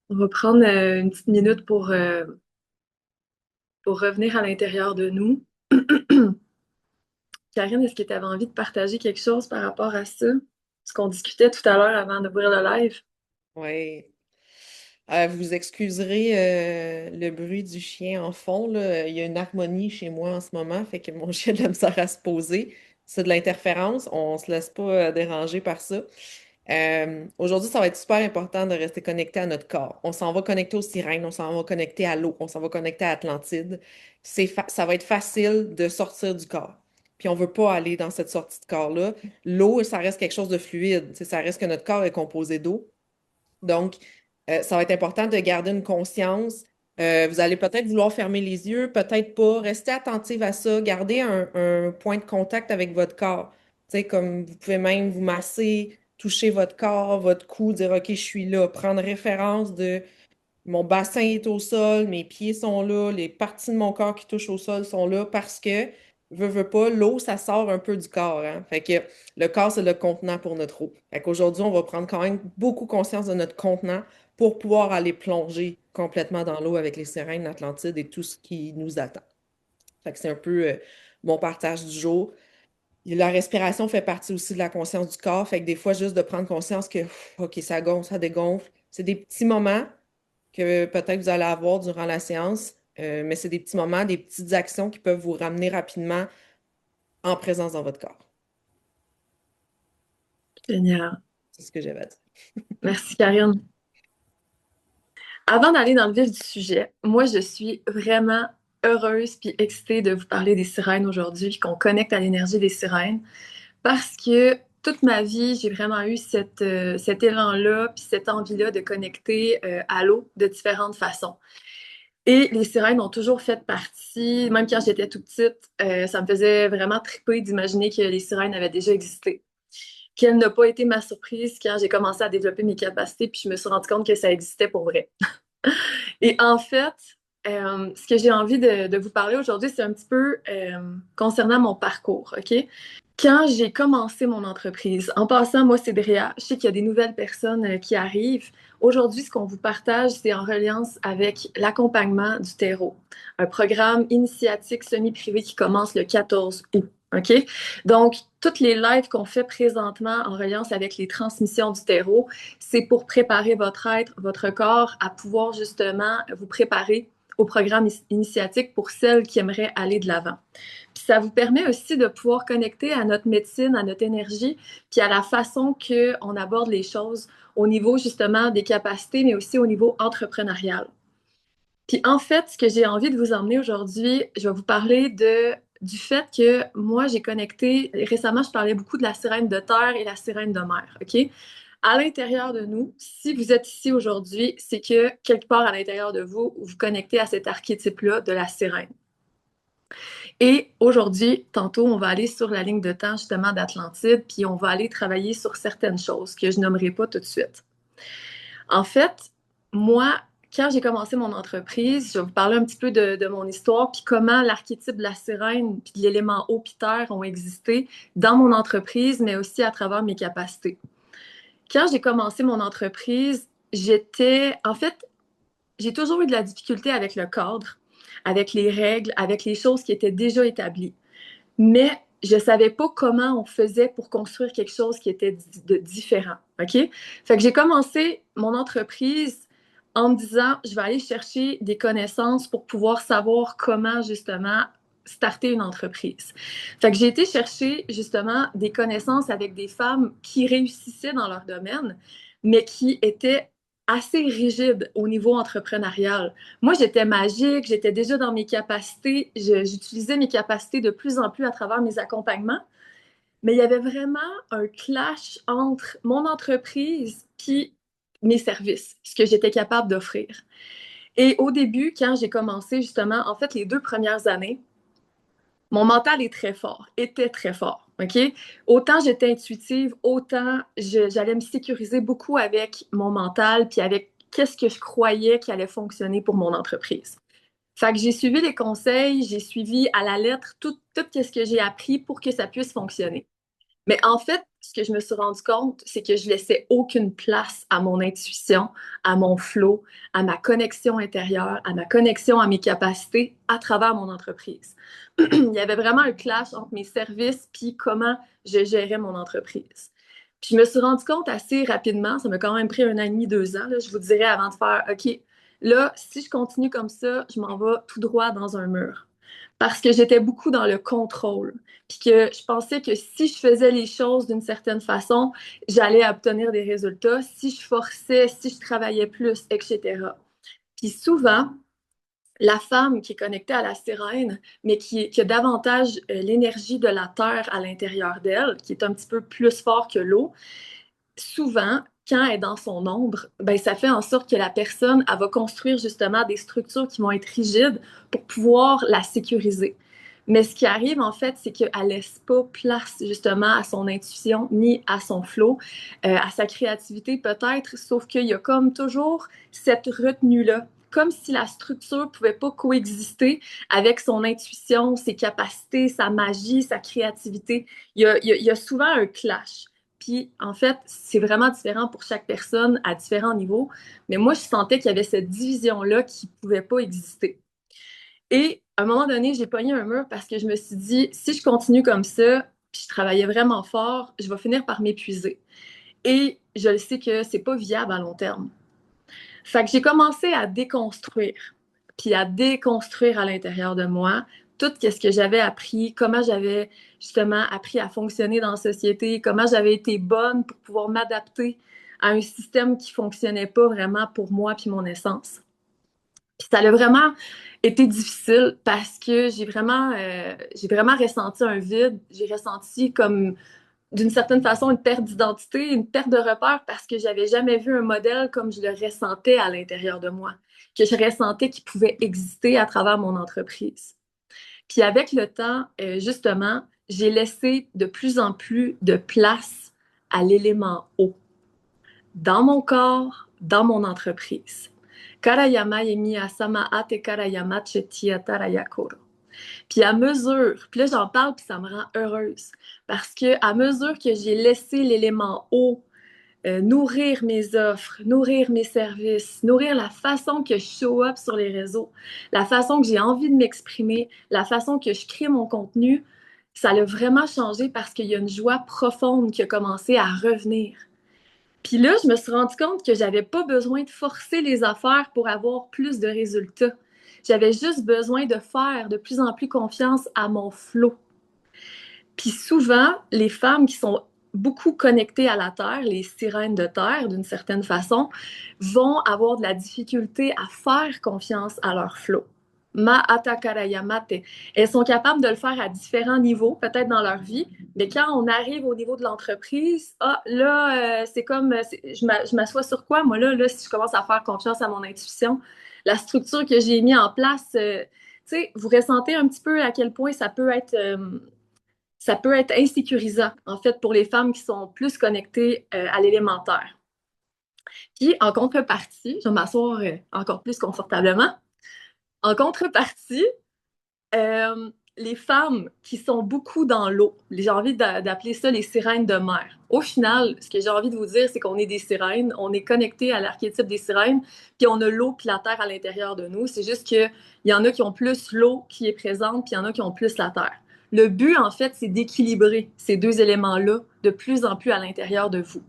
On va prendre une petite minute pour revenir à l'intérieur de nous. Karine, est-ce que tu avais envie de partager quelque chose par rapport à ça? Ce qu'on discutait tout à l'heure avant d'ouvrir le live. Oui. Vous excuserez le bruit du chien en fond, là. Il y a une harmonie chez moi en ce moment, fait que mon chien a de la misère à se poser. C'est de l'interférence, on se laisse pas déranger par ça. Aujourd'hui, ça va être super important de rester connecté à notre corps. On s'en va connecter aux sirènes, on s'en va connecter à l'eau, on s'en va connecter à Atlantide. Ça va être facile de sortir du corps. Puis on veut pas aller dans cette sortie de corps-là. L'eau, ça reste quelque chose de fluide. Tu sais, ça reste que notre corps est composé d'eau. Donc, ça va être important de garder une conscience. Vous allez peut-être vouloir fermer les yeux, peut-être pas. Restez attentive à ça. Gardez un point de contact avec votre corps. Tu sais, comme vous pouvez même vous masser, toucher votre corps, votre cou, dire OK, je suis là. Prendre référence de mon bassin est au sol, mes pieds sont là, les parties de mon corps qui touchent au sol sont là parce que, veux pas, l'eau, ça sort un peu du corps, hein. Fait que le corps, c'est le contenant pour notre eau. Fait qu'aujourd'hui, on va prendre quand même beaucoup conscience de notre contenant pour pouvoir aller plonger complètement dans l'eau avec les sirènes, l'Atlantide et tout ce qui nous attend. Fait que c'est un peu mon partage du jour. Et la respiration fait partie aussi de la conscience du corps. Fait que des fois, juste de prendre conscience que, OK, ça gonfle, ça dégonfle. C'est des petits moments que peut-être vous allez avoir durant la séance, mais c'est des petits moments, des petites actions qui peuvent vous ramener rapidement en présence dans votre corps. Génial. C'est ce que j'avais à dire. Merci, Karine. Avant d'aller dans le vif du sujet, moi, je suis vraiment heureuse puis excitée de vous parler des sirènes aujourd'hui, puis qu'on connecte à l'énergie des sirènes, parce que toute ma vie, j'ai vraiment eu cet élan-là, puis cette envie-là de connecter à l'eau de différentes façons. Et les sirènes ont toujours fait partie, même quand j'étais toute petite, ça me faisait vraiment triper d'imaginer que les sirènes avaient déjà existé. Quelle n'a pas été ma surprise quand j'ai commencé à développer mes capacités, puis je me suis rendu compte que ça existait pour vrai. Et en fait, ce que j'ai envie de vous parler aujourd'hui, c'est un petit peu concernant mon parcours, OK? Quand j'ai commencé mon entreprise, en passant, moi, c'est Drea, je sais qu'il y a des nouvelles personnes qui arrivent. Aujourd'hui, ce qu'on vous partage, c'est en reliance avec l'accompagnement du terreau, un programme initiatique semi-privé qui commence le 14 août. OK? Donc, toutes les lives qu'on fait présentement en reliance avec les transmissions du terreau, c'est pour préparer votre être, votre corps à pouvoir justement vous préparer au programme initiatique pour celles qui aimeraient aller de l'avant. Puis ça vous permet aussi de pouvoir connecter à notre médecine, à notre énergie, puis à la façon qu'on aborde les choses au niveau justement des capacités, mais aussi au niveau entrepreneurial. Puis en fait, ce que j'ai envie de vous emmener aujourd'hui, je vais vous parler du fait que moi, j'ai connecté, récemment, je parlais beaucoup de la sirène de terre et la sirène de mer, OK? À l'intérieur de nous, si vous êtes ici aujourd'hui, c'est que quelque part à l'intérieur de vous, vous connectez à cet archétype-là de la sirène. Et aujourd'hui, tantôt, on va aller sur la ligne de temps justement d'Atlantide, puis on va aller travailler sur certaines choses que je nommerai pas tout de suite. En fait, moi, quand j'ai commencé mon entreprise, je vais vous parler un petit peu de mon histoire, puis comment l'archétype de la sirène, puis de l'élément eau puis terre ont existé dans mon entreprise, mais aussi à travers mes capacités. Quand j'ai commencé mon entreprise, en fait, j'ai toujours eu de la difficulté avec le cadre, avec les règles, avec les choses qui étaient déjà établies. Mais je savais pas comment on faisait pour construire quelque chose qui était différent. OK? Fait que j'ai commencé mon entreprise en me disant, je vais aller chercher des connaissances pour pouvoir savoir comment justement starter une entreprise. Fait que j'ai été chercher justement des connaissances avec des femmes qui réussissaient dans leur domaine, mais qui étaient assez rigides au niveau entrepreneurial. Moi, j'étais magique, j'étais déjà dans mes capacités, j'utilisais mes capacités de plus en plus à travers mes accompagnements, mais il y avait vraiment un clash entre mon entreprise puis mes services, ce que j'étais capable d'offrir. Et au début, quand j'ai commencé justement, en fait, les 2 premières années, mon mental est très fort, était très fort. OK? Autant j'étais intuitive, autant j'allais me sécuriser beaucoup avec mon mental, puis avec qu'est-ce que je croyais qui allait fonctionner pour mon entreprise. Fait que j'ai suivi les conseils, j'ai suivi à la lettre tout ce que j'ai appris pour que ça puisse fonctionner. Mais en fait, ce que je me suis rendu compte, c'est que je laissais aucune place à mon intuition, à mon flow, à ma connexion intérieure, à ma connexion à mes capacités à travers mon entreprise. Il y avait vraiment un clash entre mes services puis comment je gérais mon entreprise. Puis je me suis rendu compte assez rapidement, ça m'a quand même pris 1 an et demi, 2 ans, là, je vous dirais, avant de faire, OK, là, si je continue comme ça, je m'en vais tout droit dans un mur. Parce que j'étais beaucoup dans le contrôle. Puis que je pensais que si je faisais les choses d'une certaine façon, j'allais obtenir des résultats. Si je forçais, si je travaillais plus, etc. Puis souvent, la femme qui est connectée à la sirène, mais qui a davantage l'énergie de la terre à l'intérieur d'elle, qui est un petit peu plus fort que l'eau, souvent, quand elle est dans son ombre, ben, ça fait en sorte que la personne, elle va construire justement des structures qui vont être rigides pour pouvoir la sécuriser. Mais ce qui arrive, en fait, c'est qu'elle ne laisse pas place justement à son intuition ni à son flow, à sa créativité peut-être, sauf qu'il y a comme toujours cette retenue-là, comme si la structure ne pouvait pas coexister avec son intuition, ses capacités, sa magie, sa créativité. Il y a souvent un clash. Puis, en fait, c'est vraiment différent pour chaque personne à différents niveaux. Mais moi, je sentais qu'il y avait cette division-là qui ne pouvait pas exister. Et à un moment donné, j'ai pogné un mur parce que je me suis dit, si je continue comme ça, puis je travaillais vraiment fort, je vais finir par m'épuiser. Et je le sais que c'est pas viable à long terme. Fait que j'ai commencé à déconstruire, puis à déconstruire à l'intérieur de moi tout ce que j'avais appris, comment j'avais justement appris à fonctionner dans la société, comment j'avais été bonne pour pouvoir m'adapter à un système qui fonctionnait pas vraiment pour moi puis mon essence. Puis ça a vraiment été difficile parce que j'ai vraiment ressenti un vide, j'ai ressenti comme d'une certaine façon une perte d'identité, une perte de repère parce que j'avais jamais vu un modèle comme je le ressentais à l'intérieur de moi, que je ressentais qu'il pouvait exister à travers mon entreprise. Puis avec le temps, justement, j'ai laissé de plus en plus de place à l'élément eau dans mon corps, dans mon entreprise. Karayama yemi asama ate karayama chetia tarayakoro. Puis à mesure, puis là j'en parle puis ça me rend heureuse parce que à mesure que j'ai laissé l'élément eau nourrir mes offres, nourrir mes services, nourrir la façon que je show up sur les réseaux, la façon que j'ai envie de m'exprimer, la façon que je crée mon contenu, ça a vraiment changé parce qu'il y a une joie profonde qui a commencé à revenir. Puis là, je me suis rendu compte que j'avais pas besoin de forcer les affaires pour avoir plus de résultats. J'avais juste besoin de faire de plus en plus confiance à mon flow. Puis souvent, les femmes qui sont beaucoup connectées à la Terre, les sirènes de Terre d'une certaine façon, vont avoir de la difficulté à faire confiance à leur flow. Ma atakarayamate. Elles sont capables de le faire à différents niveaux, peut-être dans leur vie, mais quand on arrive au niveau de l'entreprise, ah, là, c'est comme, je m'assois sur quoi, moi, là, si je commence à faire confiance à mon intuition, la structure que j'ai mis en place, tu sais, vous ressentez un petit peu à quel point ça peut être insécurisant, en fait, pour les femmes qui sont plus connectées à l'élémentaire. Puis, en contrepartie, je vais m'asseoir encore plus confortablement. En contrepartie, euh, les femmes qui sont beaucoup dans l'eau, j'ai envie d'appeler ça les sirènes de mer. Au final, ce que j'ai envie de vous dire, c'est qu'on est des sirènes, on est connecté à l'archétype des sirènes, puis on a l'eau puis la terre à l'intérieur de nous. C'est juste qu'il y en a qui ont plus l'eau qui est présente, puis il y en a qui ont plus la terre. Le but, en fait, c'est d'équilibrer ces deux éléments-là de plus en plus à l'intérieur de vous.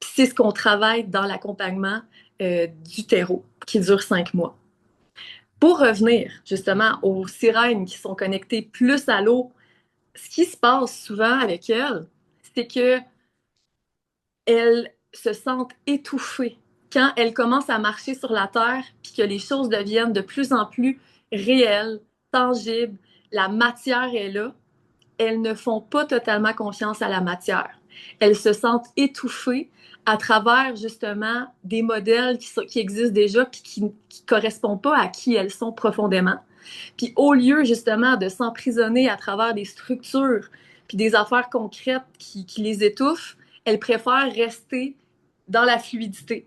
Puis c'est ce qu'on travaille dans l'accompagnement du terreau, qui dure 5 mois. Pour revenir justement aux sirènes qui sont connectées plus à l'eau, ce qui se passe souvent avec elles, c'est que elles se sentent étouffées quand elles commencent à marcher sur la terre, puis que les choses deviennent de plus en plus réelles, tangibles, la matière est là. Elles ne font pas totalement confiance à la matière. Elles se sentent étouffées à travers justement des modèles qui existent déjà puis qui ne correspondent pas à qui elles sont profondément. Puis au lieu justement de s'emprisonner à travers des structures puis des affaires concrètes qui les étouffent, elles préfèrent rester dans la fluidité.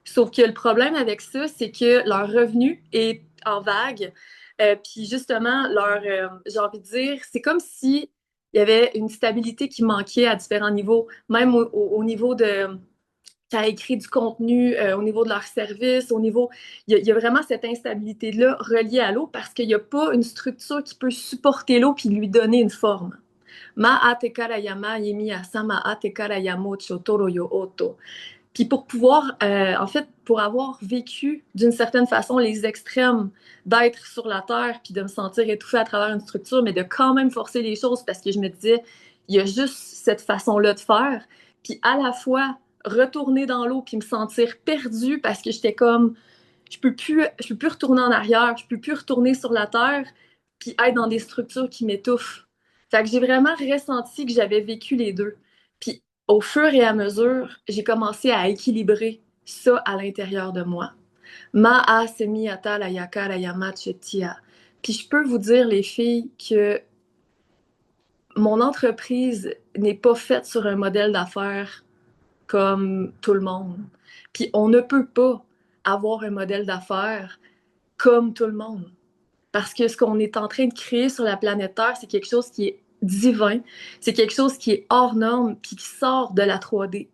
Sauf que le problème avec ça, c'est que leur revenu est en vague. Puis justement, j'ai envie de dire, c'est comme si il y avait une stabilité qui manquait à différents niveaux, même au niveau de qui a écrit du contenu au niveau de leur service, au niveau... Il y a vraiment cette instabilité-là reliée à l'eau parce qu'il n'y a pas une structure qui peut supporter l'eau puis lui donner une forme. Ma te karayama yemi asama te karayamo chotoro yo oto. Puis pour pouvoir, en fait, pour avoir vécu d'une certaine façon les extrêmes d'être sur la terre puis de me sentir étouffée à travers une structure, mais de quand même forcer les choses parce que je me disais, il y a juste cette façon-là de faire. Puis à la fois retourner dans l'eau puis me sentir perdue parce que j'étais comme, je peux plus retourner en arrière, je peux plus retourner sur la terre puis être dans des structures qui m'étouffent. Fait que j'ai vraiment ressenti que j'avais vécu les deux. Puis au fur et à mesure, j'ai commencé à équilibrer ça à l'intérieur de moi. Ma'a semiyata la yakara yamachetia. Puis je peux vous dire, les filles, que mon entreprise n'est pas faite sur un modèle d'affaires comme tout le monde. Puis on ne peut pas avoir un modèle d'affaires comme tout le monde. Parce que ce qu'on est en train de créer sur la planète Terre, c'est quelque chose qui est divin, c'est quelque chose qui est hors norme, puis qui sort de la 3D.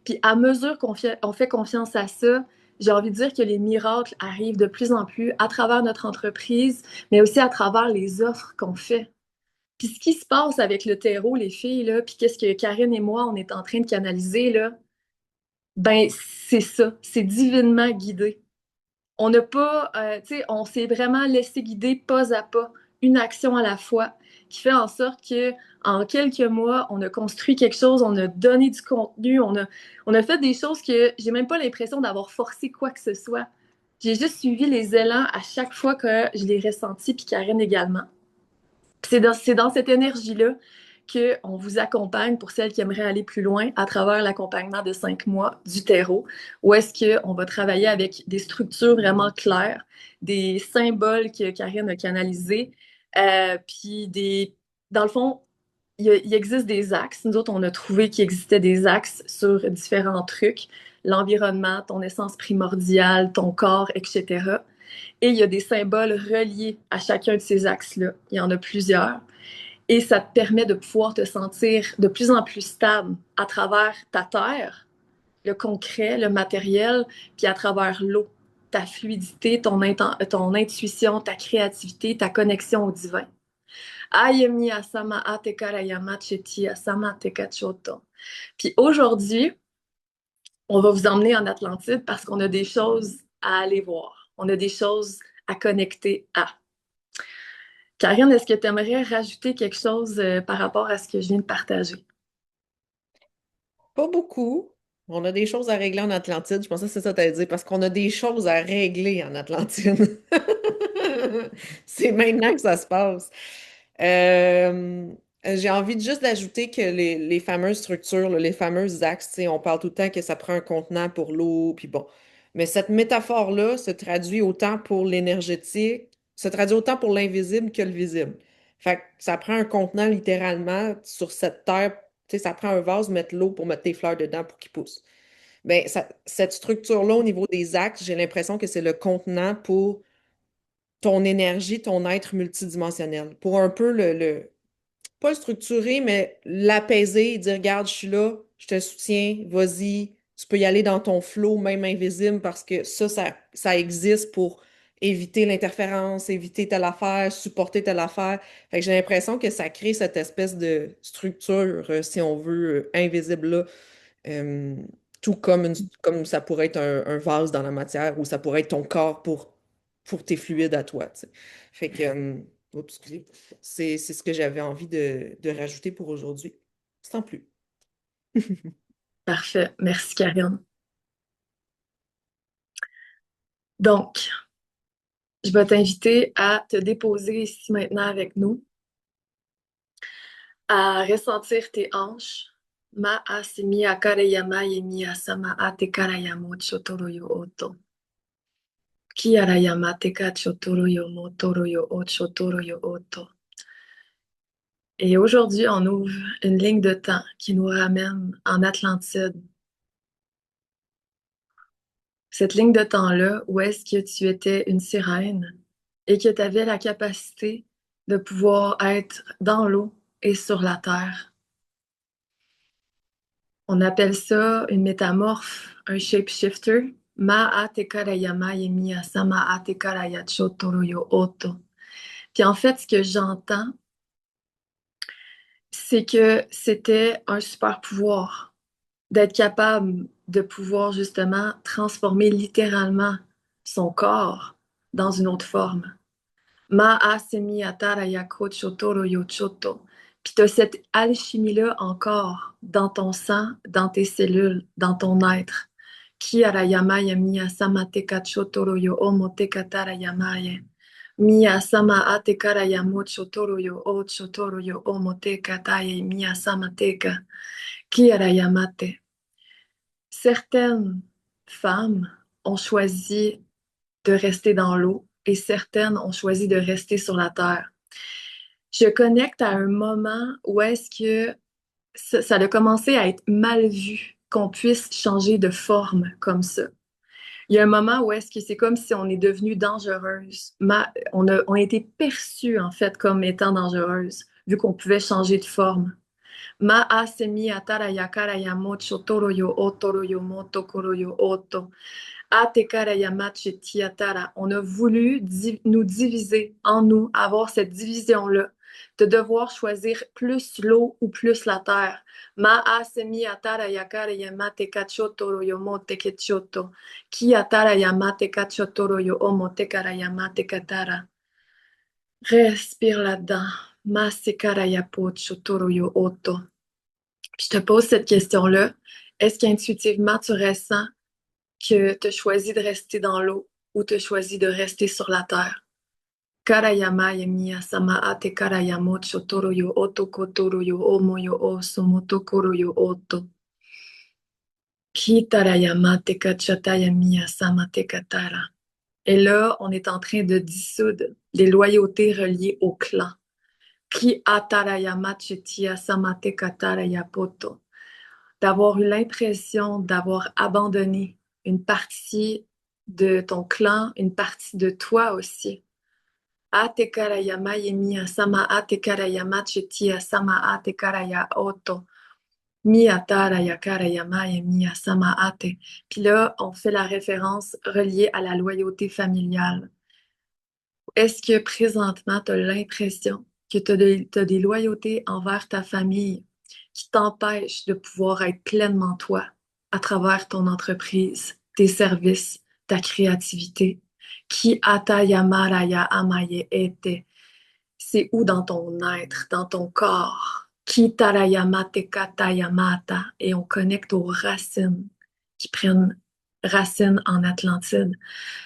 Puis à mesure on fait confiance à ça, j'ai envie de dire que les miracles arrivent de plus en plus à travers notre entreprise, mais aussi à travers les offres qu'on fait. Puis ce qui se passe avec le terreau, les filles, là, puis qu'est-ce que Karine et moi, on est en train de canaliser, là, ben c'est ça, c'est divinement guidé. On n'a pas, tu sais, on s'est vraiment laissé guider pas à pas, une action à la fois, qui fait en sorte que en quelques mois, on a construit quelque chose, on a donné du contenu, on a fait des choses que j'ai même pas l'impression d'avoir forcé quoi que ce soit. J'ai juste suivi les élans à chaque fois que je les ressentis, puis Karen également. C'est dans cette énergie-là qu'on vous accompagne pour celles qui aimeraient aller plus loin à travers l'accompagnement de 5 mois du terreau, où est-ce qu'on va travailler avec des structures vraiment claires, des symboles que Karine a canalisés, puis dans le fond, il existe des axes. Nous autres, on a trouvé qu'il existait des axes sur différents trucs, l'environnement, ton essence primordiale, ton corps, etc. Et il y a des symboles reliés à chacun de ces axes-là. Il y en a plusieurs. Et ça te permet de pouvoir te sentir de plus en plus stable à travers ta terre, le concret, le matériel, puis à travers l'eau, ta fluidité, ton intuition, ta créativité, ta connexion au divin. Ayemi asama atekarayama cheti asama tekachoto. Puis aujourd'hui, on va vous emmener en Atlantide parce qu'on a des choses à aller voir. On a des choses à connecter à. Karine, est-ce que tu aimerais rajouter quelque chose par rapport à ce que je viens de partager? Pas beaucoup. On a des choses à régler en Atlantide. Je pensais que c'est ça que tu dire, parce qu'on a des choses à régler en Atlantide. C'est maintenant que ça se passe. Euh, j'ai envie de juste d'ajouter que les fameuses structures, là, les fameux axes, tu sais, on parle tout le temps que ça prend un contenant pour l'eau, puis bon. Mais cette métaphore-là se traduit autant pour l'énergétique, se traduit autant pour l'invisible que le visible. Fait que ça prend un contenant littéralement sur cette terre, tu sais, ça prend un vase, mettre l'eau pour mettre tes fleurs dedans pour qu'ils poussent. Ben, cette structure-là, au niveau des axes, j'ai l'impression que c'est le contenant pour ton énergie, ton être multidimensionnel, pour un peu pas le structurer, mais l'apaiser et dire, regarde, je suis là, je te soutiens, vas-y, tu peux y aller dans ton flow, même invisible, parce que ça existe pour éviter l'interférence, éviter telle affaire, supporter telle affaire. Fait que j'ai l'impression que ça crée cette espèce de structure, si on veut, invisible là. Euh, tout comme, comme ça pourrait être un vase dans la matière ou ça pourrait être ton corps pour tes fluides à toi, tu sais. Fait que, oups, excusez, c'est ce que j'avais envie de rajouter pour aujourd'hui. Sans plus. Parfait. Merci, Karine. Donc, je vais t'inviter à te déposer ici maintenant avec nous, à ressentir tes hanches. Ma asimi akarayama yemi asama ate karayamo chotoro yo oto. Ki arayama te ka chotoro yo motoro yo o chotoro yo oto. Et aujourd'hui, on ouvre une ligne de temps qui nous ramène en Atlantide. Cette ligne de temps-là, où est-ce que tu étais une sirène et que tu avais la capacité de pouvoir être dans l'eau et sur la terre. On appelle ça une métamorphe, un shapeshifter. Ma te karayama yemiya sama te karaya chotoro yo oto. Puis en fait, ce que j'entends, c'est que c'était un super pouvoir d'être capable de pouvoir justement transformer littéralement son corps dans une autre forme. Ma asemi atara yako chotoro yo choto. Puis tu as cette alchimie-là encore dans ton sang, dans tes cellules, dans ton être. Ki arayama ya miya sama te kachotoro yo omo te katara yamaye. Miya sama ate kara yamo chotoro yo o chotoro yo omo te kataye miya sama teka. Ki arayamate. Certaines femmes ont choisi de rester dans l'eau et certaines ont choisi de rester sur la terre. Je connecte à un moment où est-ce que ça a commencé à être mal vu qu'on puisse changer de forme comme ça. Il y a un moment où est-ce que c'est comme si on est devenu dangereuse. On a été perçu en fait comme étant dangereuse, vu qu'on pouvait changer de forme. Ma asemi atara yakara yamocho toro yo otoro yo moto koro yo oto. Atekara yamachi tiatara. On a voulu nous diviser en nous, avoir cette division-là, de devoir choisir plus l'eau ou plus la terre. Ma asemi atara yakara yamate kachotoro yo mote kechoto. Ki atara yamate kachotoro yo omote kara yamate katara. Respire là-dedans. Ma sekara yapo chotoro yo oto. Je te pose cette question-là. Est-ce qu'intuitivement, tu ressens que tu as choisi de rester dans l'eau ou tu as choisi de rester sur la terre? Karayama yemiya sama ate karayamo chotoro yo oto kotoro yo omo yo o somoto koro yo oto. Kitarayama te kachata yemiya sama te katara. Et là, on est en train de dissoudre les loyautés reliées au clan. Ki atarayama chetia sama te katara yapoto. D'avoir eu l'impression d'avoir abandonné une partie de ton clan, une partie de toi aussi. Ate karayama yemi asama ate karayama cheti asama ate karaya oto. Mi atara ya karayama yemi asama ate. Puis là, on fait la référence reliée à la loyauté familiale. Est-ce que présentement, tu as l'impression que tu as des loyautés envers ta famille qui t'empêchent de pouvoir être pleinement toi à travers ton entreprise, tes services, ta créativité? Qui atayamaraya amaye ete? C'est où dans ton être, dans ton corps? Qui tarayamate katayamata? Et on connecte aux racines qui prennent racine en Atlantide.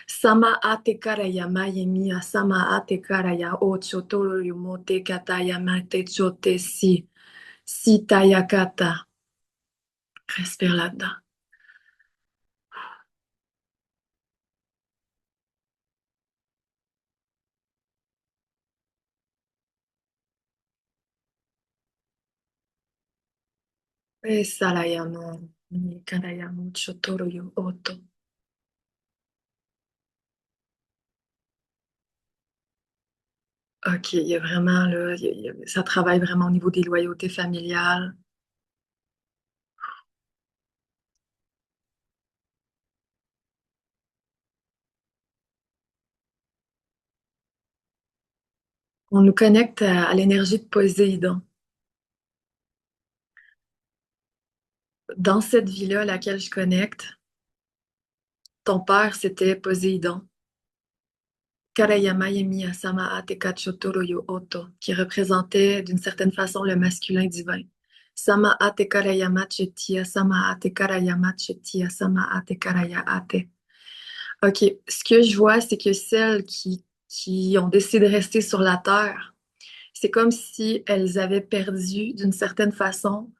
Sama ate karaya mayemiya, sama ate karaya ocho toro yumote kataya mate chote si. Si tayakata. Respire là-dedans. E salayamo. Ni karaya mucho toro yu oto. OK, il y a vraiment, là, ça travaille vraiment au niveau des loyautés familiales. On nous connecte à l'énergie de Poséidon. Dans cette vie-là à laquelle je connecte, ton père, c'était Poséidon. Karayama Yemiya Sama Ate Kachotoro Yo Oto, qui représentait d'une certaine façon le masculin divin. Sama Ate Karayama Chetia, Sama Ate Karayama Chetia, Sama Ate Karaya Ate. OK, ce que je vois, c'est que celles qui ont décidé de rester sur la Terre, c'est comme si elles avaient perdu d'une certaine façon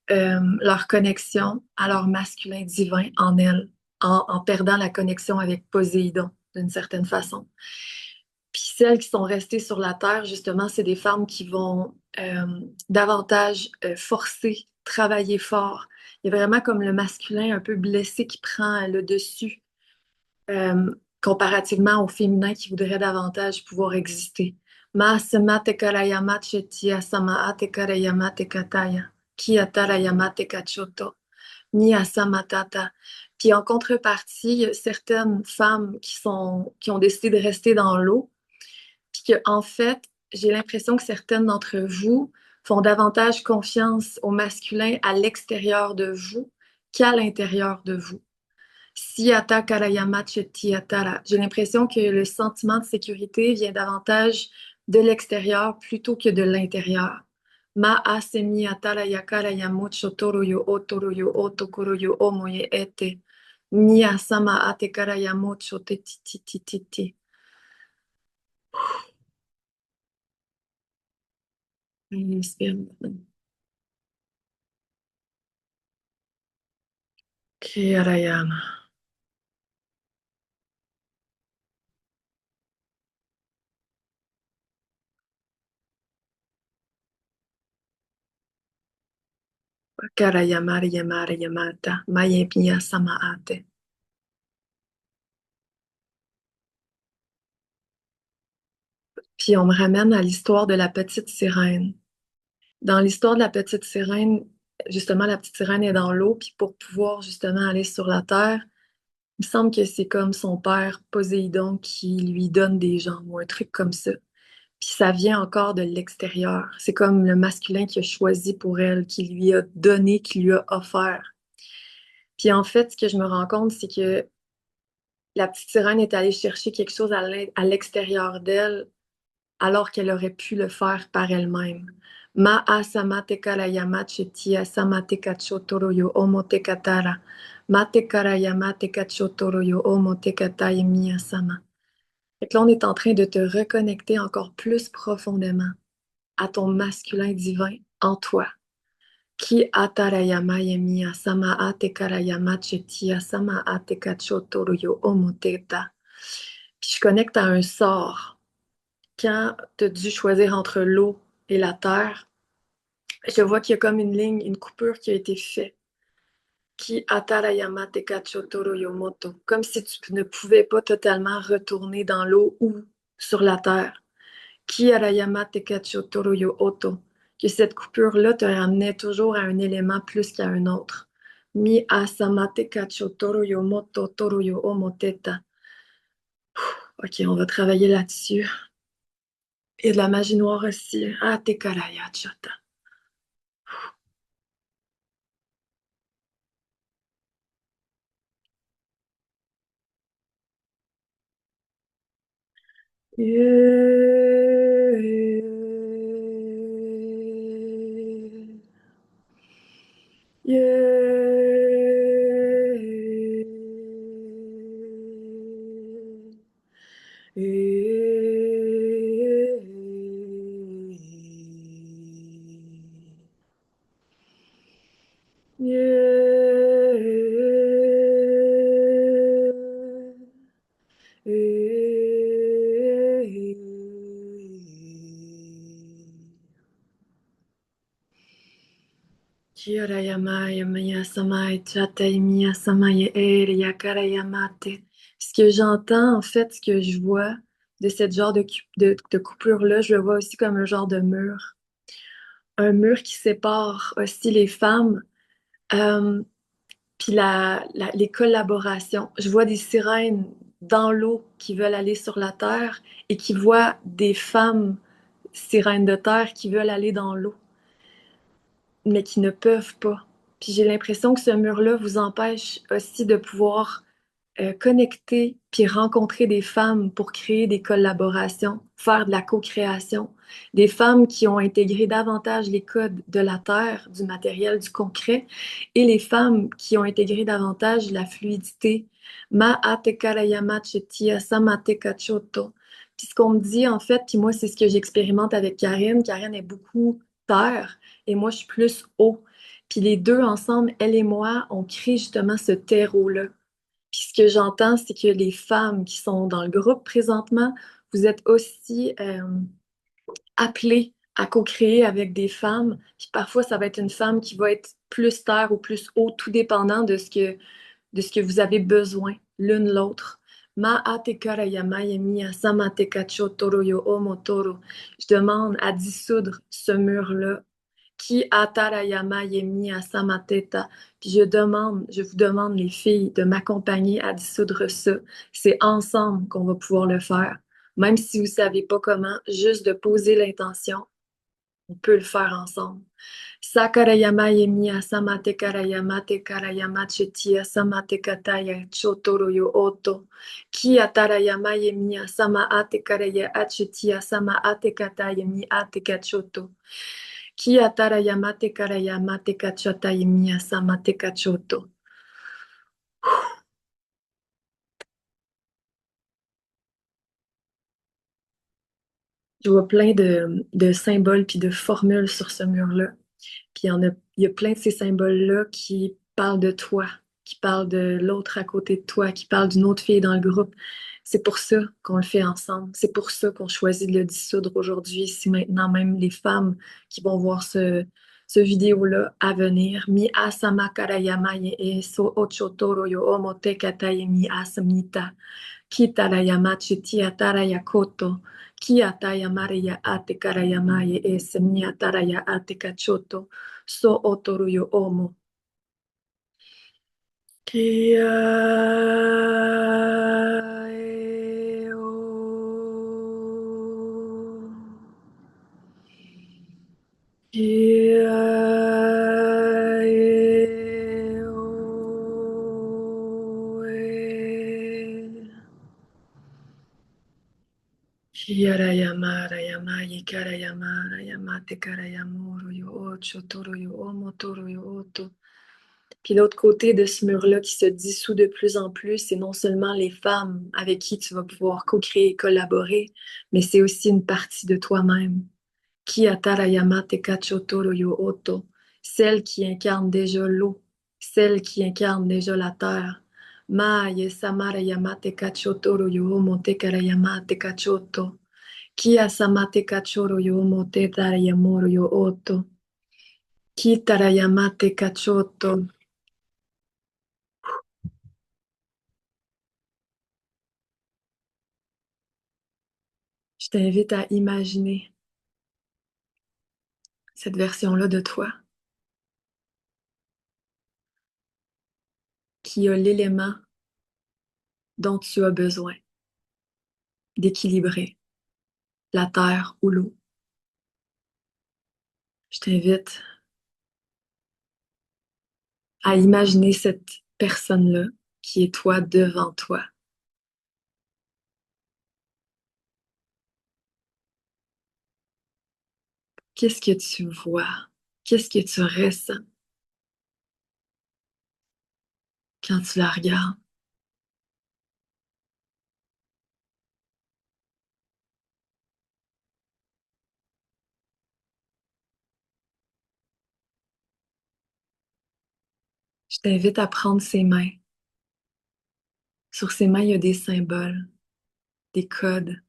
leur connexion à leur masculin divin en elles, en perdant la connexion avec Poséidon d'une certaine façon. Puis celles qui sont restées sur la terre, justement, c'est des femmes qui vont davantage forcer, travailler fort. Il y a vraiment comme le masculin un peu blessé qui prend le dessus comparativement au féminin qui voudrait davantage pouvoir exister. Maasemate karayamache tia samaate karayamate kataya. Kia tarayamate kachoto. Nia samatata. Puis en contrepartie, il y a certaines femmes qui ont décidé de rester dans l'eau. Puis que, en fait, j'ai l'impression que certaines d'entre vous font davantage confiance au masculin à l'extérieur de vous qu'à l'intérieur de vous. Siata karayama chettiatara. J'ai l'impression que le sentiment de sécurité vient davantage de l'extérieur plutôt que de l'intérieur. Ma asemi atara yakara yamucho toroyo otoroyo otokoroyo omoye ete. Ni asama ate karayamucho te ti ti ti ti ti. Inspire. Kirayama. Karayamari yamari yamata. Mayemia sama ate. Puis on me ramène à l'histoire de la petite sirène. Dans l'histoire de la petite sirène, justement, la petite sirène est dans l'eau, puis pour pouvoir justement aller sur la terre, il me semble que c'est comme son père Poséidon qui lui donne des jambes ou un truc comme ça. Puis ça vient encore de l'extérieur. C'est comme le masculin qui a choisi pour elle, qui lui a donné, qui lui a offert. Puis en fait, ce que je me rends compte, c'est que la petite sirène est allée chercher quelque chose à l'extérieur d'elle alors qu'elle aurait pu le faire par elle-même. Ma asamate karayama chetia samate kachotoroyo omote katara. Mate karayama te kachotoroyo omote kataye miyasama. Fait que là, on est en train de te reconnecter encore plus profondément à ton masculin divin en toi. Ki atarayama yemiya sama ate karayama chetia sama ate kachotoroyo omoteta. Puis je connecte à un sort. Quand tu as dû choisir entre l'eau et la terre, je vois qu'il y a comme une ligne, une coupure qui a été faite. Ki atarayama te kachotoro yomoto. Comme si tu ne pouvais pas totalement retourner dans l'eau ou sur la terre. Ki arayama te kachotoro yoto. Que cette coupure-là te ramenait toujours à un élément plus qu'à un autre. Mi asama te kachotoro yomoto toro yo omoteta. Ok, on va travailler là-dessus. Et de la magie noire aussi. Ah, te karaya chata. Yeah. Yeah. Kirayama Maya Samai Chatai Miya Samaya Eri Yakarayamate. Ce que j'entends, en fait, ce que je vois de cette genre de coupure-là, je le vois aussi comme un genre de mur. Un mur qui sépare aussi les femmes, euh, puis les collaborations. Je vois des sirènes dans l'eau qui veulent aller sur la terre et qui voient des femmes sirènes de terre qui veulent aller dans l'eau, mais qui ne peuvent pas. Puis j'ai l'impression que ce mur-là vous empêche aussi de pouvoir connecter puis rencontrer des femmes pour créer des collaborations, faire de la co-création. Des femmes qui ont intégré davantage les codes de la terre, du matériel, du concret, et les femmes qui ont intégré davantage la fluidité. Ma ate karayama chetia samate kachoto. Puis ce qu'on me dit en fait, puis moi c'est ce que j'expérimente avec Karine. Karine est beaucoup terre et moi je suis plus eau. Puis les deux ensemble, elle et moi, on crée justement ce terreau-là. Puis ce que j'entends, c'est que les femmes qui sont dans le groupe présentement, vous êtes aussi appelées à co-créer avec des femmes. Puis parfois, ça va être une femme qui va être plus terre ou plus eau, tout dépendant de ce que vous avez besoin l'une l'autre. Ma ate karayama yemi asama te kacho toro yo omo toro. Je demande à dissoudre ce mur-là. Qui atarayama yemi asama teta. Puis je vous demande, les filles, de m'accompagner à dissoudre ça. C'est ensemble qu'on va pouvoir le faire. Même si vous savez pas comment, juste de poser l'intention, on peut le faire ensemble. Sakarayama yemiya samate karayama te karayama chetiya samate kataya chotoro yo oto. Kiya tarayama yemiya sama ate karaya achetiya sama ate kataya mi ate kachoto. Kiya tarayama te karayama te kachata yemiya sama te kachoto. Je vois plein de symboles puis de formules sur ce mur-là. Puis il y a plein de ces symboles-là qui parlent de toi, qui parlent de l'autre à côté de toi, qui parlent d'une autre fille dans le groupe. C'est pour ça qu'on le fait ensemble. C'est pour ça qu'on choisit de le dissoudre aujourd'hui, ici maintenant, même les femmes qui vont voir ce vidéo-là à venir. Mi asama karayama ye e so ochotoro yo omote kataye mi asamita. Kitarayama chiti ataraya koto. Ki ataya maraya ate karayamaye ese mi ataraya ate kachoto. So otoru yo omo. Ki ae o. Ki ae o e. Yarayama, Rayama, Yikarayama, Rayamate Karayamoro, yo ocho, toro, yo omo, toro, yo oto. Puis l'autre côté de ce mur-là qui se dissout de plus en plus, c'est non seulement les femmes avec qui tu vas pouvoir co-créer et collaborer, mais c'est aussi une partie de toi-même. Qui atarayama te kacho toro yo oto. Celle qui incarne déjà l'eau, celle qui incarne déjà la terre. Ma ye samarayama te kacho toro yo omo te karayama te kachoto. Kia samate kachoro yo mote tarayamoro yo oto. Ki tarayamate kachoto. Je t'invite à imaginer cette version-là de toi qui a l'élément dont tu as besoin d'équilibrer la terre ou l'eau. Je t'invite à imaginer cette personne-là qui est toi devant toi. Qu'est-ce que tu vois? Qu'est-ce que tu ressens quand tu la regardes? Je t'invite à prendre ses mains. Sur ses mains, il y a des symboles, des codes.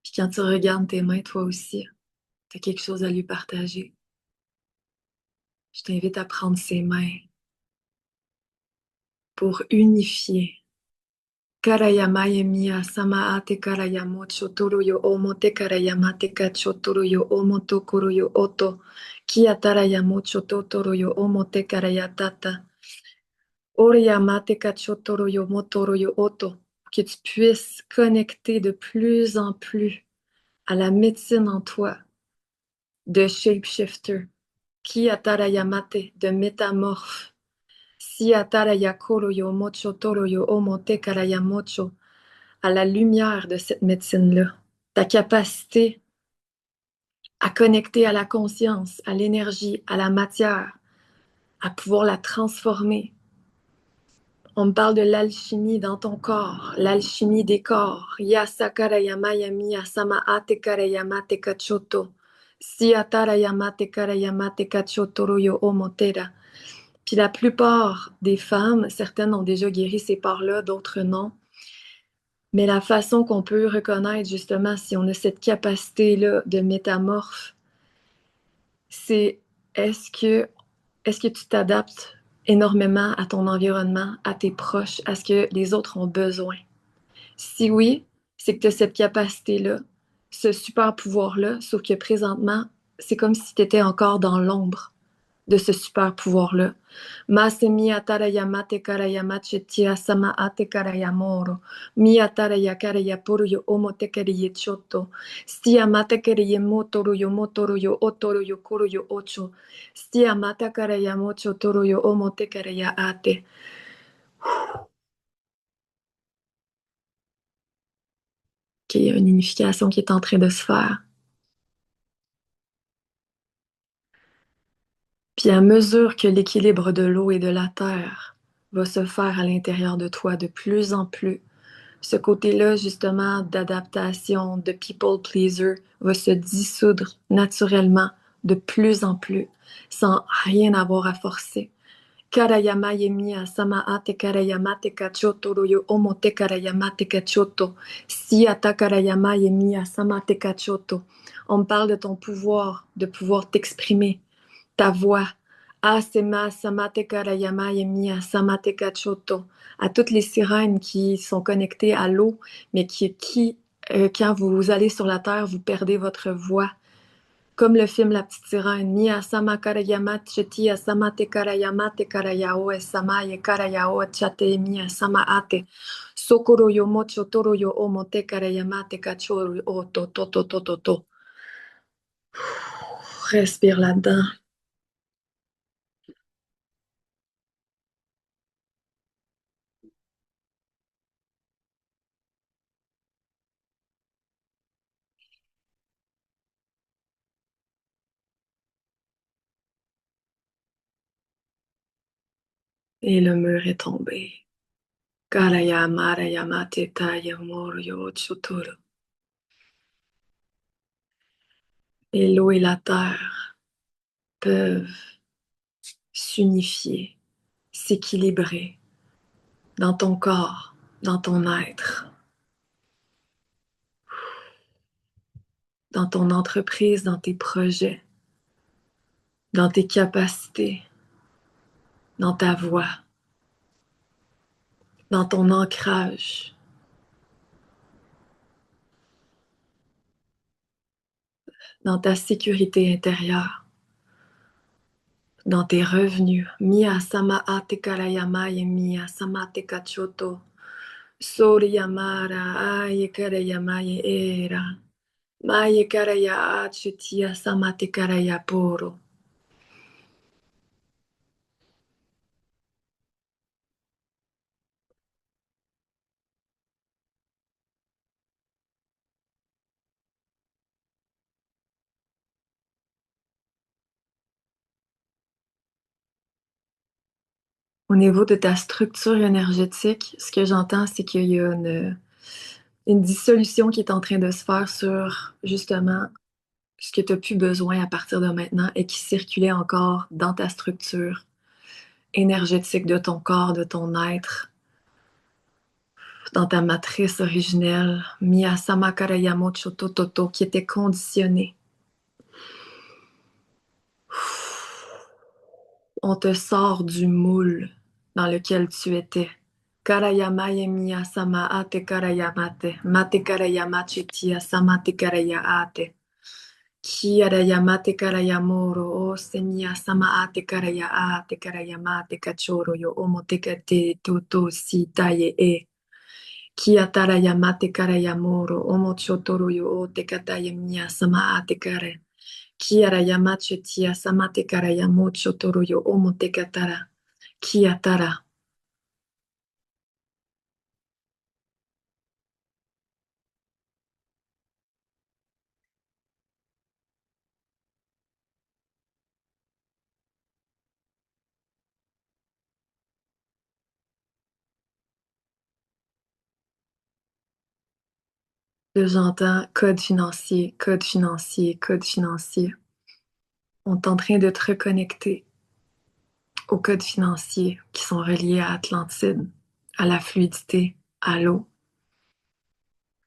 Puis quand tu regardes tes mains, toi aussi, tu as quelque chose à lui partager. Je t'invite à prendre ses mains pour unifier. Karayama miya sama ate karayamo chotoro yo omo te karayama te ka chotoro yo omo tokoro yo oto. Kia tarayamo chotoro yo omo te karayatata. Oriyama te ka chotoro yo motoro yo oto. Que tu puisses connecter de plus en plus à la médecine en toi de shapeshifter. Ki atarayamate de métamorphe. Si atarayakoro yo mocho toro yo omote karayamocho. À la lumière de cette médecine-là. Ta capacité à connecter à la conscience, à l'énergie, à la matière, à pouvoir la transformer. On me parle de l'alchimie dans ton corps, l'alchimie des corps. Yasakarayama yami yasama ate karayama te kachoto. Si atarayama te karayama te kachotoro yo omotera. Puis la plupart des femmes, certaines ont déjà guéri ces parts-là, d'autres non. Mais la façon qu'on peut reconnaître justement si on a cette capacité-là de métamorphe, c'est est-ce que, est-ce que tu t'adaptes énormément à ton environnement, à tes proches, à ce que les autres ont besoin. Si oui, c'est que tu as cette capacité-là, ce super pouvoir-là, sauf que présentement, c'est comme si tu étais encore dans l'ombre de ce super pouvoir-là. Masemi ataraya mate karaya machetia sama ate karaya moro. Mi ataraya karaya poro yo omo te kariye choto. Stia mate kariye motoru yo otoro yo koro yo ocho. Stia mata karaya mocho toro yo omo te karaya ate. OK, il y a une unification qui est en train de se faire. Puis à mesure que l'équilibre de l'eau et de la terre va se faire à l'intérieur de toi de plus en plus, ce côté-là, justement, d'adaptation, de people pleaser, va se dissoudre naturellement de plus en plus, sans rien avoir à forcer. Karayama yemiya sama ate karayama te kachoto royo omo te karayama te kachoto. Si ata karayama yemiya sama te kachoto. On me parle de ton pouvoir, de pouvoir t'exprimer, ta voix. Asema samate karayama yemiya samate kachoto. À toutes les sirènes qui sont connectées à l'eau, mais quand vous allez sur la terre, vous perdez votre voix. Comme le film La Petite Sirène, Mia sama karayama chetia sama te karayama te karayao e sama ye karayao chate mia sama ate. Sokoro yo mocho toro yo omo te karayama te kachoro o to to to to to to. Respire là-dedans. Et le mur est tombé. Karayama rayama te taya moro yo chotoro. Et l'eau et la terre peuvent s'unifier, s'équilibrer dans ton corps, dans ton être, dans ton entreprise, dans tes projets, dans tes capacités, dans ta voix, dans ton ancrage, dans ta sécurité intérieure, dans tes revenus. Mia sama ate karayama ye mia sama te kachoto. Soriyamara aye karayama ye era. Maye karaya achutia sama te karaya poro. Au niveau de ta structure énergétique, ce que j'entends, c'est qu'il y a une dissolution qui est en train de se faire sur justement ce que tu n'as plus besoin à partir de maintenant et qui circulait encore dans ta structure énergétique de ton corps, de ton être, dans ta matrice originelle, Miyasama Karayamo Chotototo, qui était conditionnée. On te sort du moule dans lequel tu étais. Karayama yemiya sama ate karayamate, mate karayamache tia sama te karayate. Kiarayamate karayamoro, o semiya sama ate karayate karayamate kachoro yo omote kate toto si taye e. Kiatarayamate karayamoro, omo chotoro yo o te katayamiya sama ate kare. Kiarayamache tia sama te karayamo chotoro yo omo te katara. Kiatara. Là, j'entends code financier, code financier, code financier. On est en train de te reconnecter aux codes financiers qui sont reliés à Atlantide, à la fluidité, à l'eau.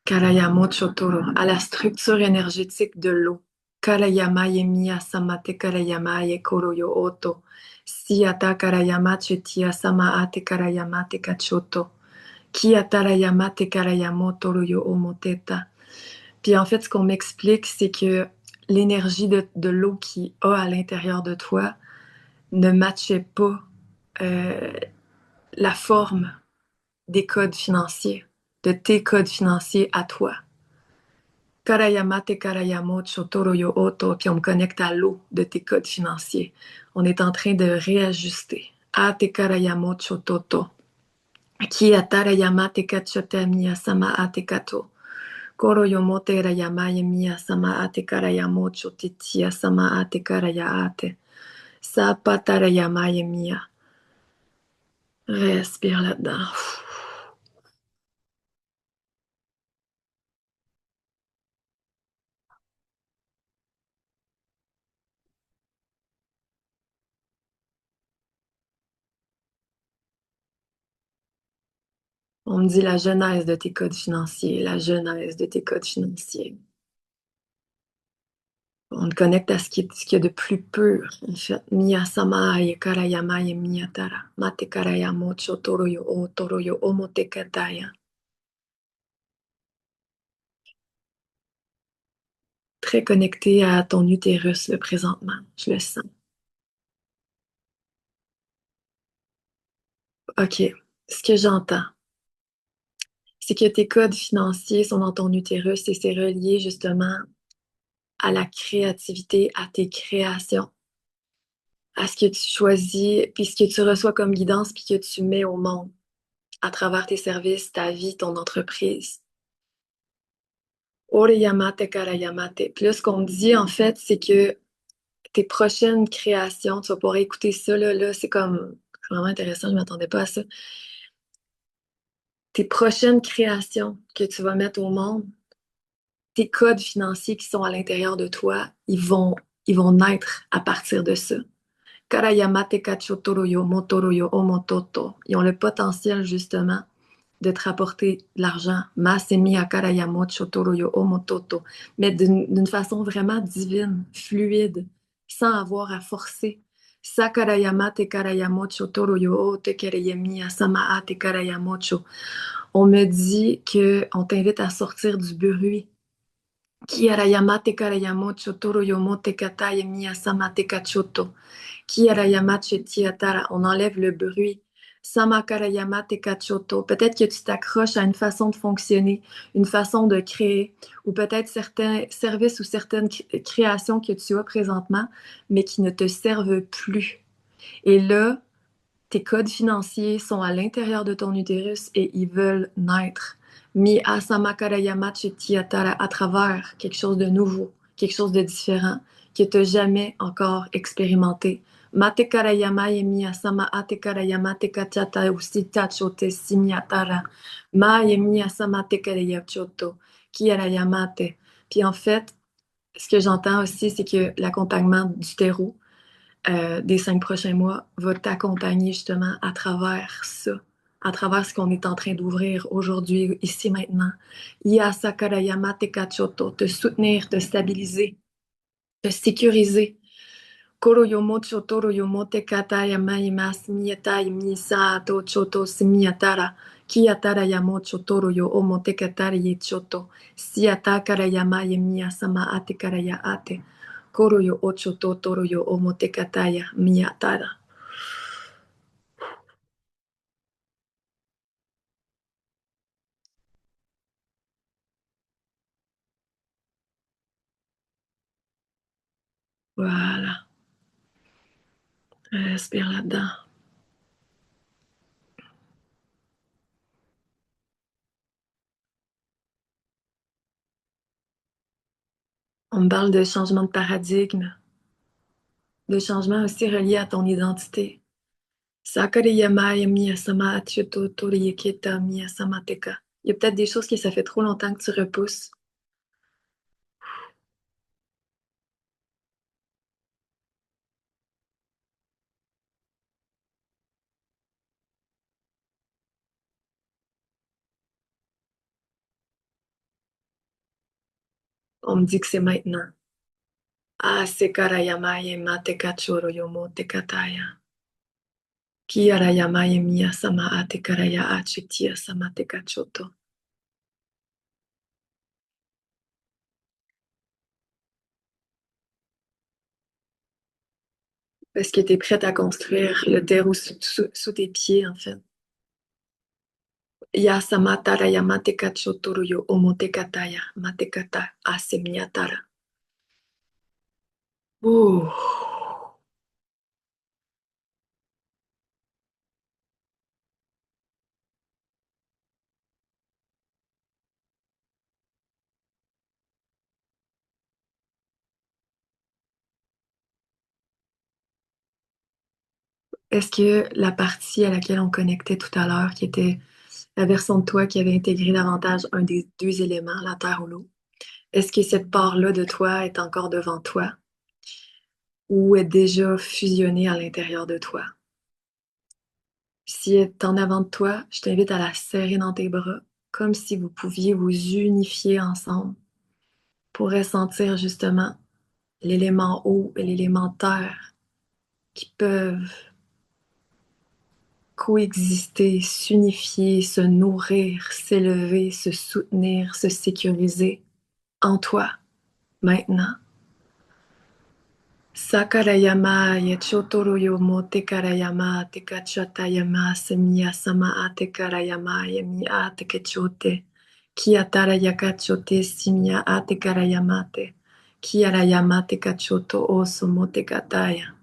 Karayamo Chotoro, à la structure énergétique de l'eau. Karayama yemiya samate karayama ye koroyo oto. Siata karayama chetia sama ate karayama te kachoto. Ki atarayama te karayamo toruyo omoteta. Puis en fait, ce qu'on m'explique, c'est que l'énergie de l'eau qui a à l'intérieur de toi ne matchait pas euh, la forme des codes financiers, de tes codes financiers à toi. Karayama te karayamo chotoroyo oto, puis on me connecte à l'eau de tes codes financiers. On est en train de réajuster. A te karayamo chototo. Ki atarayama te kachotamiya sama ate kato. Koro yomote rayamaye miya sama ate karayamo chotitia sama ate karaya ate. Sapata rayamaye miya. Respire là-dedans. On me dit la genèse de tes codes financiers, la genèse de tes codes financiers. On te connecte à ce qu'il y a de plus pur, en fait. Miya sama ye karayama ye miyatara. Mate karayamo chotoroyo o toroyo omote kataya. Très connecté à ton utérus, le présentement. Je le sens. OK. Ce que j'entends, c'est que tes codes financiers sont dans ton utérus et c'est relié justement à la créativité, à tes créations, à ce que tu choisis, puis ce que tu reçois comme guidance, puis que tu mets au monde à travers tes services, ta vie, ton entreprise. Oriyamate karayamate. Puis là, ce qu'on me dit, en fait, c'est que tes prochaines créations, tu vas pouvoir écouter ça, là c'est comme c'est vraiment intéressant, je ne m'attendais pas à ça. Tes prochaines créations que tu vas mettre au monde, tes codes financiers qui sont à l'intérieur de toi, ils vont naître à partir de ça. Karayamate kachotoroyo motoroyo omototo. Ils ont le potentiel, justement, de te rapporter de l'argent. Masemi akarayamo chotoroyo omototo. Mais d'une façon vraiment divine, fluide, sans avoir à forcer. Sakarayamate karayamo chotoroyo o te kereyemi asama te karayamocho. On me dit que on t'invite à sortir du bruit. Kiarayamate karayamocho toroyomote kataye miyasamate kachoto. Kiarayamache tiatara. On enlève le bruit. Samakarayamate kachoto. Peut-être que tu t'accroches à une façon de fonctionner, une façon de créer, ou peut-être certains services ou certaines créations que tu as présentement, mais qui ne te servent plus. Et là, tes codes financiers sont à l'intérieur de ton utérus et ils veulent naître. Mi asamakarayama chetiatara à travers quelque chose de nouveau, quelque chose de différent que tu n'as jamais encore expérimenté. Mate karayama e mi asama ate karayama te kachata usi tachote simiatara. Ma e mi asama te karayachoto. Kiarayamate. Puis en fait, ce que j'entends aussi, c'est que l'accompagnement du terreau, des 5 prochains mois va t'accompagner justement à travers ça, à travers ce qu'on est en train d'ouvrir aujourd'hui, ici, maintenant. Yasa Karayama Tekachoto, te soutenir, te stabiliser, te sécuriser. Koroyomo Chotoro Yomo Tekataya Maimas Miyatai Misato Choto Simiyatara. Kiyatara Yamo Chotoro Yo Omo Tekatari Ye Choto. Siata Karayama Yemiya Sama Ate Karaya Ate. Koroyo Ocho Totoro Yo Omo Tekataya Miyatara. Voilà. Respire là-dedans. On me parle de changement de paradigme, de changement aussi relié à ton identité. Sakariyama Miyasama Achuto Toriyeketa Miyasamateka. Il y a peut-être des choses que ça fait trop longtemps que tu repousses. On me dit que c'est maintenant. Ah, Sekarayama Yemate Kachoro Yomo Tekataya. Ki arayama yemiya sama ate karaya achitia sama te kachoto. Est-ce que tu es prête à construire le terreau sous tes pieds, en fait? Ya sama taraya mate kachotoru yo omote kataya mate kata asemiyatara. Ouh. Est-ce que la partie à laquelle on connectait tout à l'heure, qui était la version de toi qui avait intégré davantage un des deux éléments, la terre ou l'eau, est-ce que cette part-là de toi est encore devant toi ou est déjà fusionnée à l'intérieur de toi? Si elle est en avant de toi, je t'invite à la serrer dans tes bras, comme si vous pouviez vous unifier ensemble pour ressentir justement l'élément eau et l'élément terre qui peuvent coexister, s'unifier, se nourrir, s'élever, se soutenir, se sécuriser en toi, maintenant. Sakarayama yechotoro yo mote karayama te kachatayama semiya sama ate karayama yemi ate kechote. Kiatara yakachote simia ate karayamate. Kiarayamate kachoto oso mote kataya.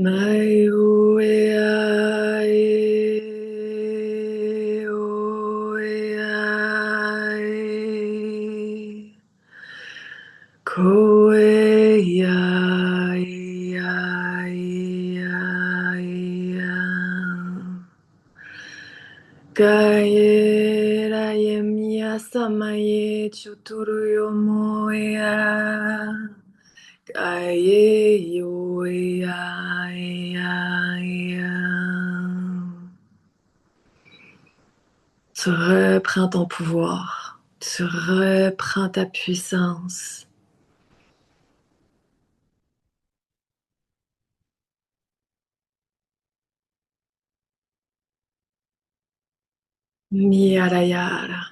Mai ue ai, ue ai. Ko e ia, ia, ia, ia. Ka e ra e mia sama e chuturu yo mo e a. Ka e yo e a, e a, e a. Tu reprends ton pouvoir. Tu reprends ta puissance. Miyarayara.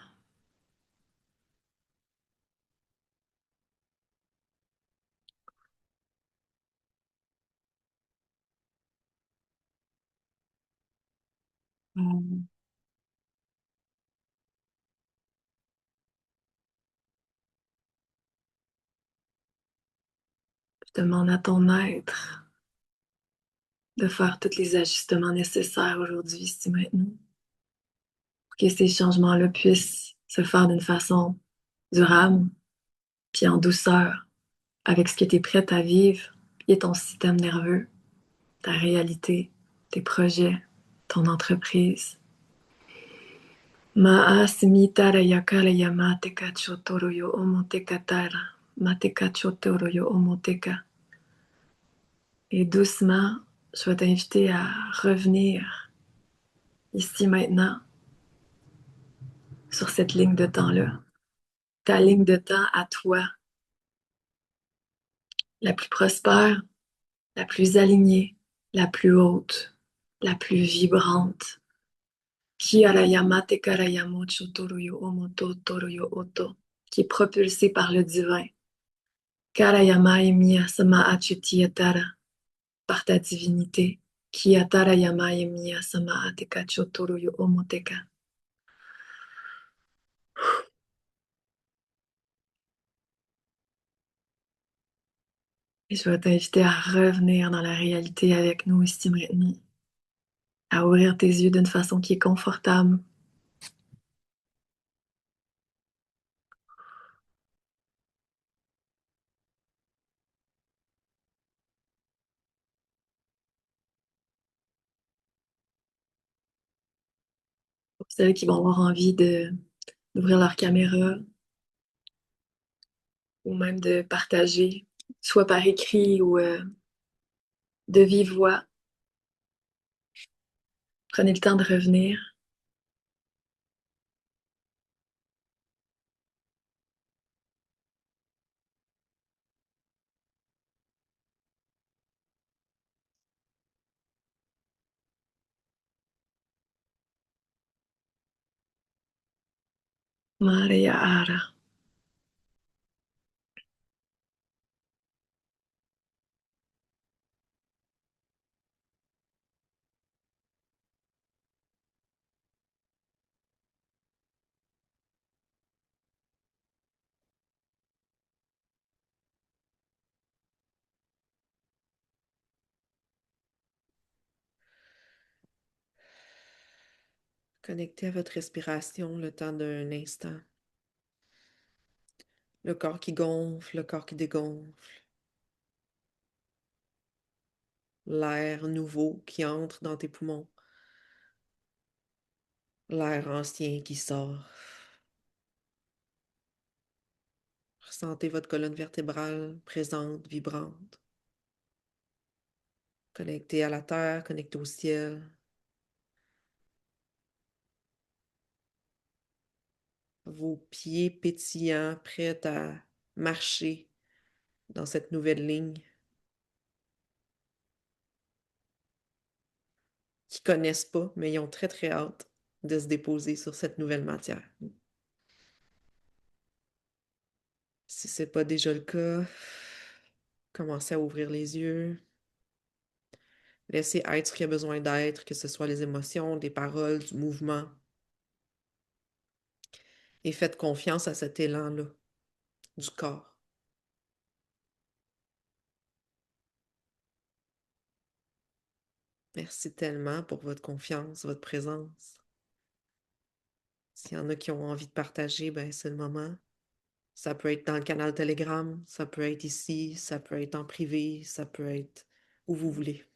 Je demande à ton être de faire tous les ajustements nécessaires aujourd'hui, ici maintenant, pour que ces changements-là puissent se faire d'une façon durable, puis en douceur, avec ce que tu es prête à vivre, et ton système nerveux, ta réalité, tes projets, ton entreprise. Maasmitara yakara yamate kachotoro yo omoteka tara, mate kachotoro yo omoteka. Et doucement, je vais t'inviter à revenir ici maintenant sur cette ligne de temps-là. Ta ligne de temps à toi, la plus prospère, la plus alignée, la plus haute, la plus vibrante. Qui est propulsée par le divin. Karayama Emiya Sama Achutiyatara, par ta divinité. Qui Atarayama Emiya Sama Ateka Chotoruyo Omoteka. Et je vais t'inviter à revenir dans la réalité avec nous ici maintenant, à ouvrir tes yeux d'une façon qui est confortable. Pour celles qui vont avoir envie de d'ouvrir leur caméra ou même de partager, soit par écrit ou de vive voix. Prenez le temps de revenir. Maria Ara. Connectez à votre respiration le temps d'un instant. Le corps qui gonfle, le corps qui dégonfle. L'air nouveau qui entre dans tes poumons. L'air ancien qui sort. Ressentez votre colonne vertébrale présente, vibrante. Connectez à la terre, connectez au ciel. Vos pieds pétillants, prêts à marcher dans cette nouvelle ligne. Qui connaissent pas, mais ils ont très très hâte de se déposer sur cette nouvelle matière. Si ce n'est pas déjà le cas, commencez à ouvrir les yeux. Laissez être ce qu'il y a besoin d'être, que ce soit les émotions, des paroles, du mouvement. Et faites confiance à cet élan-là du corps. Merci tellement pour votre confiance, votre présence. S'il y en a qui ont envie de partager, ben c'est le moment. Ça peut être dans le canal Telegram, ça peut être ici, ça peut être en privé, ça peut être où vous voulez.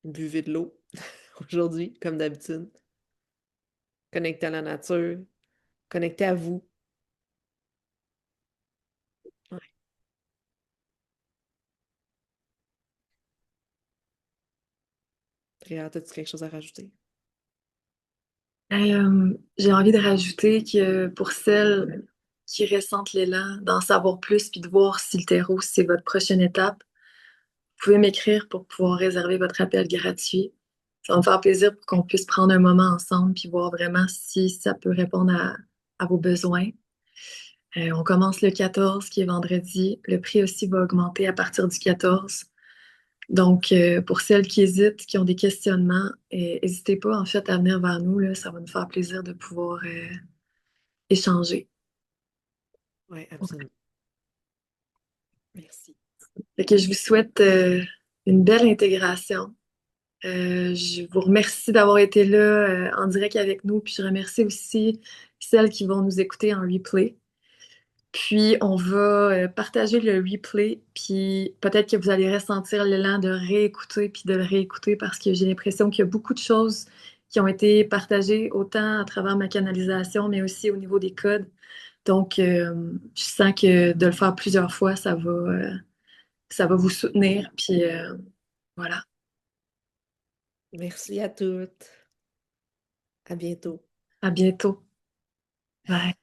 Buvez de l'eau aujourd'hui, comme d'habitude. Connectez à la nature, connectez à vous. Ouais. Réa, as-tu quelque chose à rajouter? J'ai envie de rajouter que pour celles qui ressentent l'élan d'en savoir plus puis de voir si le terreau, c'est votre prochaine étape, vous pouvez m'écrire pour pouvoir réserver votre appel gratuit. Ça va me faire plaisir pour qu'on puisse prendre un moment ensemble puis voir vraiment si ça peut répondre à vos besoins. On commence le 14, qui est vendredi. Le prix aussi va augmenter à partir du 14. Donc, pour celles qui hésitent, qui ont des questionnements, n'hésitez pas en fait à venir vers nous, là. Ça va nous faire plaisir de pouvoir échanger. Oui, absolument. Merci. Fait que je vous souhaite une belle intégration. Je vous remercie d'avoir été là en direct avec nous, puis je remercie aussi celles qui vont nous écouter en replay. Puis on va partager le replay, puis peut-être que vous allez ressentir l'élan de réécouter puis de le réécouter parce que j'ai l'impression qu'il y a beaucoup de choses qui ont été partagées autant à travers ma canalisation, mais aussi au niveau des codes. Donc, je sens que de le faire plusieurs fois, ça va vous soutenir. Puis voilà, Merci à toutes. À bientôt. à bientôt. Bye.